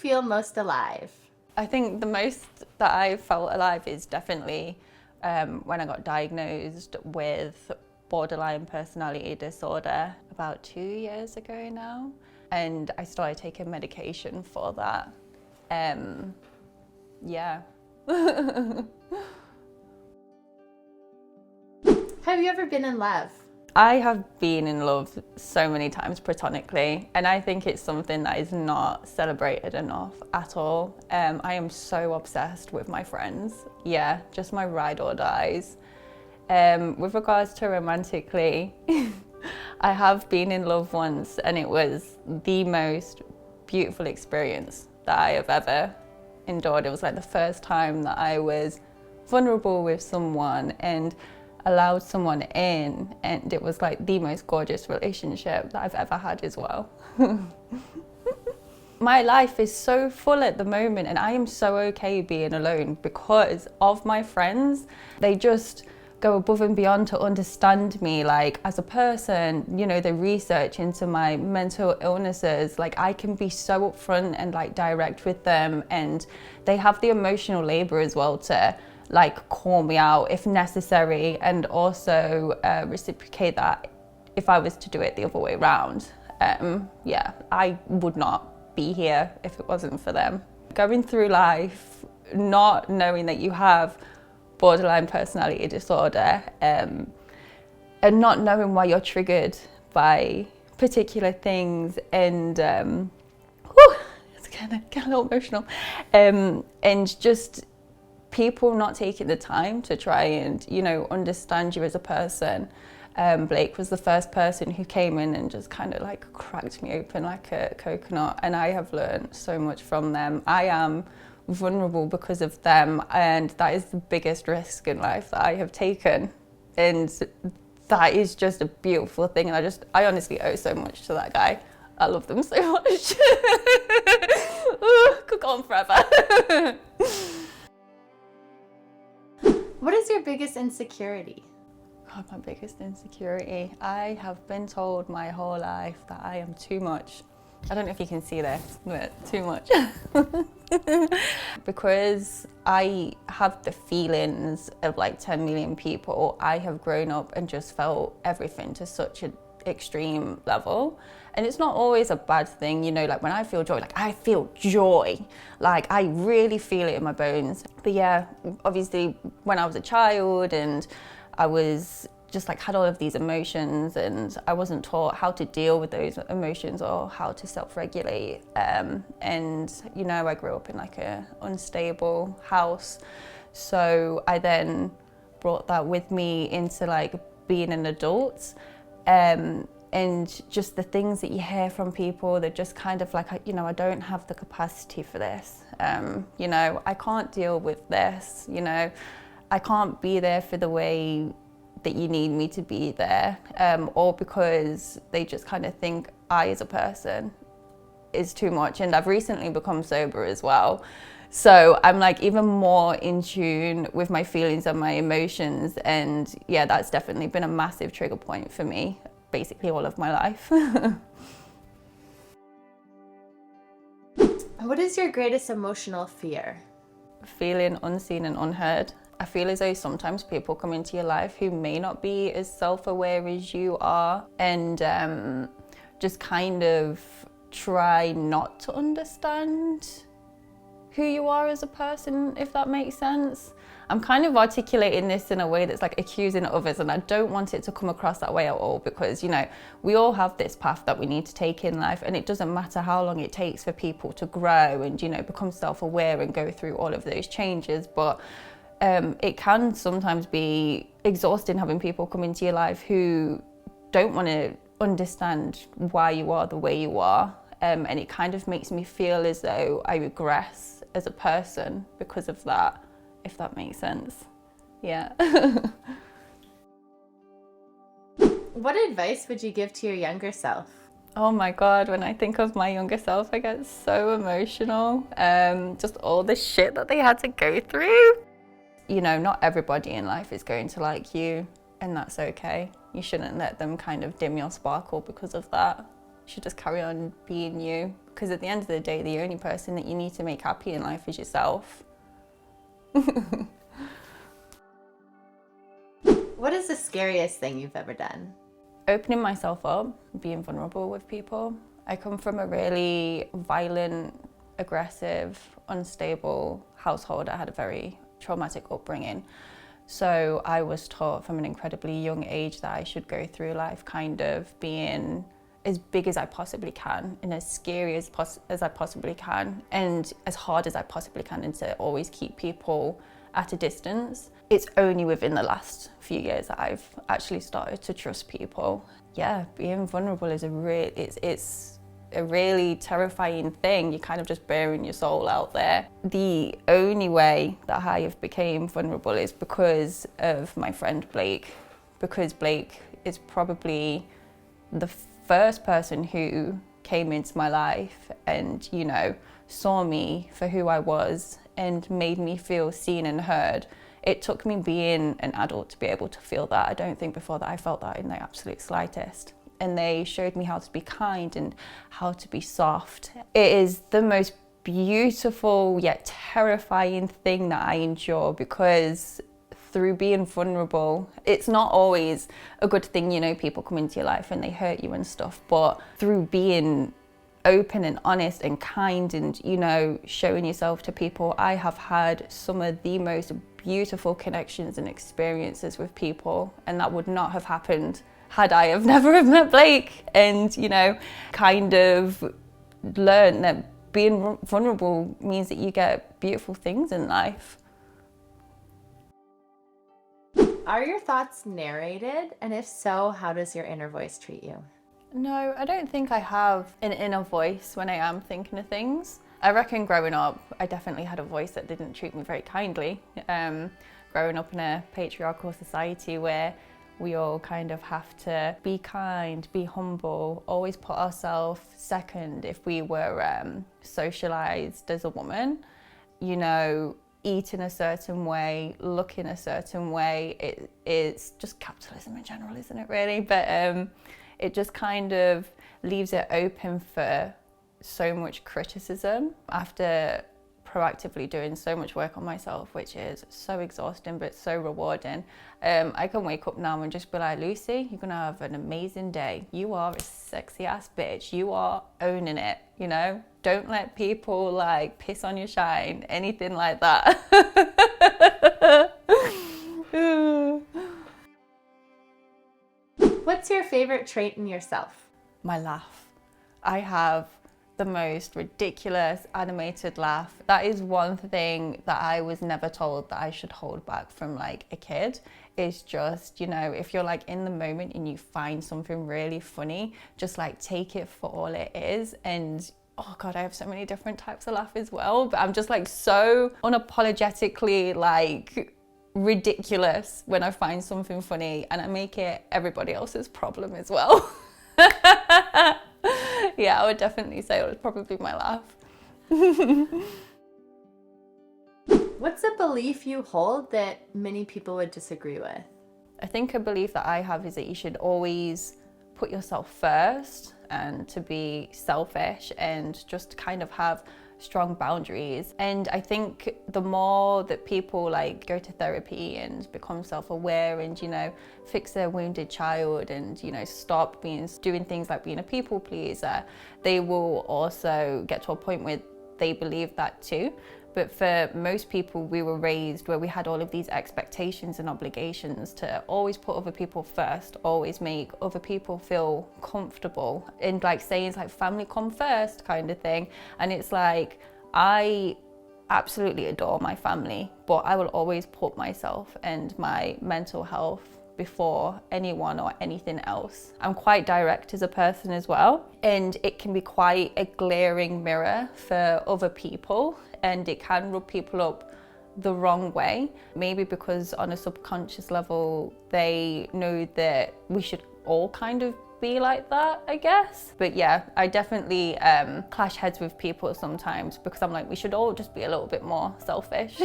feel most alive? I think the most that I felt alive is definitely when I got diagnosed with borderline personality disorder about 2 years ago now. And I started taking medication for that. Yeah. Have you ever been in love? I have been in love so many times platonically, and I think it's something that is not celebrated enough at all. I am so obsessed with my friends. Yeah, just my ride or dies. With regards to romantically, I have been in love once, and it was the most beautiful experience that I have ever endured. It was like the first time that I was vulnerable with someone and allowed someone in, and it was like the most gorgeous relationship that I've ever had as well. My life is so full at the moment, and I am so okay being alone because of my friends. They just go above and beyond to understand me, like as a person. You know, they research into my mental illnesses. Like I can be so upfront and like direct with them, and they have the emotional labor as well to like call me out if necessary, and also reciprocate that if I was to do it the other way around. Yeah, I would not be here if it wasn't for them. Going through life not knowing that you have borderline personality disorder, and not knowing why you're triggered by particular things, and it's kind of get a little emotional, and just people not taking the time to try and, you know, understand you as a person. Blake was the first person who came in and just kind of like cracked me open like a coconut, and I have learned so much from them. I am vulnerable because of them, and that is the biggest risk in life that I have taken, and that is just a beautiful thing, and I honestly owe so much to that guy. I love them so much. Could go on forever. What is your biggest insecurity? God, my biggest insecurity. I have been told my whole life that I am too much. I don't know if you can see this, but too much. Because I have the feelings of like 10 million people, I have grown up and just felt everything to such an extreme level. And it's not always a bad thing, you know, like when I feel joy, like I feel joy, like I really feel it in my bones. But yeah, obviously when I was a child and I was just like had all of these emotions, and I wasn't taught how to deal with those emotions or how to self-regulate. And you know, I grew up in like a unstable house. So I then brought that with me into like being an adult. And just the things that you hear from people, they're just kind of like, you know, I don't have the capacity for this. You know, I can't deal with this, you know, I can't be there for the way that you need me to be there, or because they just kind of think I as a person is too much. And I've recently become sober as well. So I'm like even more in tune with my feelings and my emotions. And yeah, that's definitely been a massive trigger point for me, basically all of my life. What is your greatest emotional fear? Feeling unseen and unheard. I feel as though sometimes people come into your life who may not be as self-aware as you are, and just kind of try not to understand who you are as a person, if that makes sense. I'm kind of articulating this in a way that's like accusing others, and I don't want it to come across that way at all, because, you know, we all have this path that we need to take in life, and it doesn't matter how long it takes for people to grow and, you know, become self-aware and go through all of those changes. But it can sometimes be exhausting having people come into your life who don't want to understand why you are the way you are. And it kind of makes me feel as though I regress as a person because of that, if that makes sense. Yeah. What advice would you give to your younger self? Oh my God, when I think of my younger self, I get so emotional. Just all the shit that they had to go through. You know, not everybody in life is going to like you, and that's okay. You shouldn't let them kind of dim your sparkle because of that. You should just carry on being you, because at the end of the day, the only person that you need to make happy in life is yourself. What is the scariest thing you've ever done? Opening myself up, being vulnerable with people. I come from a really violent, aggressive, unstable household. I had a very traumatic upbringing. So I was taught from an incredibly young age that I should go through life kind of being as big as I possibly can and as scary as I possibly can and as hard as I possibly can, and to always keep people at a distance. It's only within the last few years that I've actually started to trust people. Yeah, being vulnerable is it's a really terrifying thing. You're kind of just bearing your soul out there. The only way that I have became vulnerable is because of my friend Blake, because Blake is probably the first person who came into my life and, you know, saw me for who I was and made me feel seen and heard. It took me being an adult to be able to feel that. I don't think before that I felt that in the absolute slightest. And they showed me how to be kind and how to be soft. It is the most beautiful yet terrifying thing that I endure, because through being vulnerable, it's not always a good thing, you know, people come into your life and they hurt you and stuff, but through being open and honest and kind and, you know, showing yourself to people, I have had some of the most beautiful connections and experiences with people, and that would not have happened had I have never have met Blake, and, you know, kind of learned that being vulnerable means that you get beautiful things in life. Are your thoughts narrated? And if so, how does your inner voice treat you? No, I don't think I have an inner voice when I am thinking of things. I reckon growing up, I definitely had a voice that didn't treat me very kindly. Growing up in a patriarchal society where we all kind of have to be kind, be humble, always put ourselves second if we were socialized as a woman. You know, eat in a certain way, look in a certain way. It's just capitalism in general, isn't it really? But it just kind of leaves it open for so much criticism after proactively doing so much work on myself, which is so exhausting but so rewarding. I can wake up now and just be like, Lucy, you're gonna have an amazing day. You are a sexy ass bitch. You are owning it, you know? Don't let people like piss on your shine, anything like that. What's your favorite trait in yourself? My laugh. I have the most ridiculous animated laugh. That is one thing that I was never told that I should hold back from like a kid. Is just, you know, if you're like in the moment and you find something really funny, just like take it for all it is. And oh God, I have so many different types of laugh as well, but I'm just like so unapologetically like ridiculous when I find something funny, and I make it everybody else's problem as well. Yeah, I would definitely say it was probably my laugh. What's a belief you hold that many people would disagree with? I think a belief that I have is that you should always put yourself first, and to be selfish and just kind of have strong boundaries. And I think the more that people like go to therapy and become self-aware and, you know, fix their wounded child and, you know, stop doing things like being a people pleaser, they will also get to a point where they believe that too. But for most people, we were raised where we had all of these expectations and obligations to always put other people first, always make other people feel comfortable, and like saying like family come first kind of thing. And it's like, I absolutely adore my family, but I will always put myself and my mental health before anyone or anything else. I'm quite direct as a person as well, and it can be quite a glaring mirror for other people, and it can rub people up the wrong way. Maybe because on a subconscious level they know that we should all kind of be like that, I guess. But yeah, I definitely clash heads with people sometimes because I'm like, we should all just be a little bit more selfish.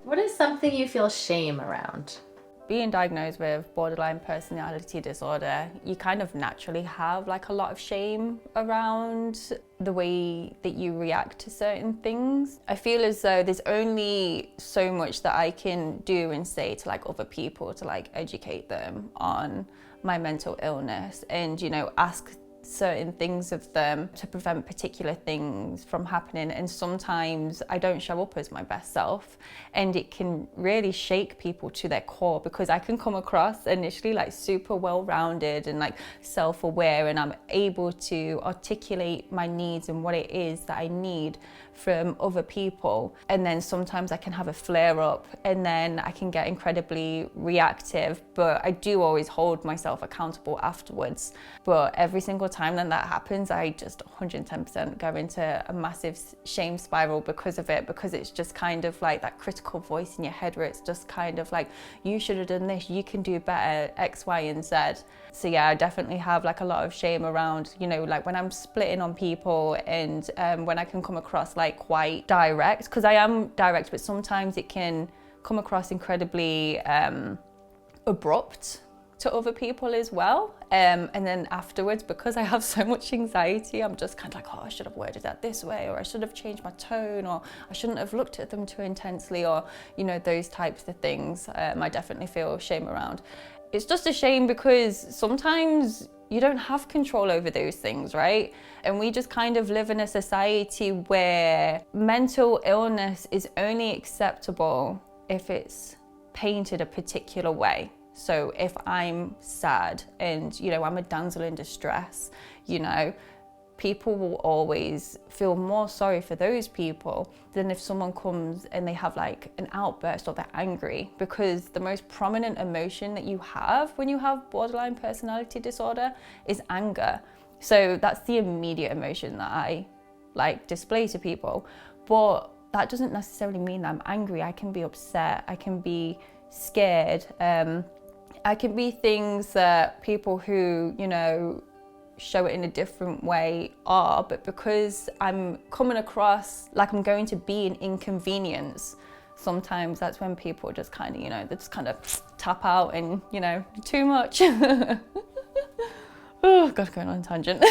What is something you feel shame around? being diagnosed with borderline personality disorder, you kind of naturally have like a lot of shame around the way that you react to certain things. I feel as though there's only so much that I can do and say to like other people to like educate them on my mental illness and, you know, ask certain things of them to prevent particular things from happening. And sometimes I don't show up as my best self, and it can really shake people to their core, because I can come across initially like super well-rounded and like self-aware, and I'm able to articulate my needs and what it is that I need from other people. And then sometimes I can have a flare up, and then I can get incredibly reactive, but I do always hold myself accountable afterwards. But every single time that happens, I just 110% go into a massive shame spiral because of it, because it's just kind of like that critical voice in your head where it's just kind of like, you should have done this, you can do better, X, Y, and Z. So yeah, I definitely have like a lot of shame around, you know, like when I'm splitting on people, and when I can come across like quite direct, because I am direct, but sometimes it can come across incredibly abrupt to other people as well. And then afterwards, because I have so much anxiety, I'm just kind of like, oh, I should have worded that this way, or I should have changed my tone, or I shouldn't have looked at them too intensely, or, you know, those types of things. I definitely feel shame around. It's just a shame because sometimes you don't have control over those things, right? And we just kind of live in a society where mental illness is only acceptable if it's painted a particular way. So if I'm sad and, you know, I'm a damsel in distress, you know, people will always feel more sorry for those people than if someone comes and they have like an outburst or they're angry, because the most prominent emotion that you have when you have borderline personality disorder is anger. So that's the immediate emotion that I like display to people. But that doesn't necessarily mean that I'm angry. I can be upset, I can be scared, I can be things that people who, you know, show it in a different way are, but because I'm coming across like I'm going to be an inconvenience, sometimes that's when people just kind of, you know, they just kind of tap out and, you know, too much. Oh, God, going on a tangent.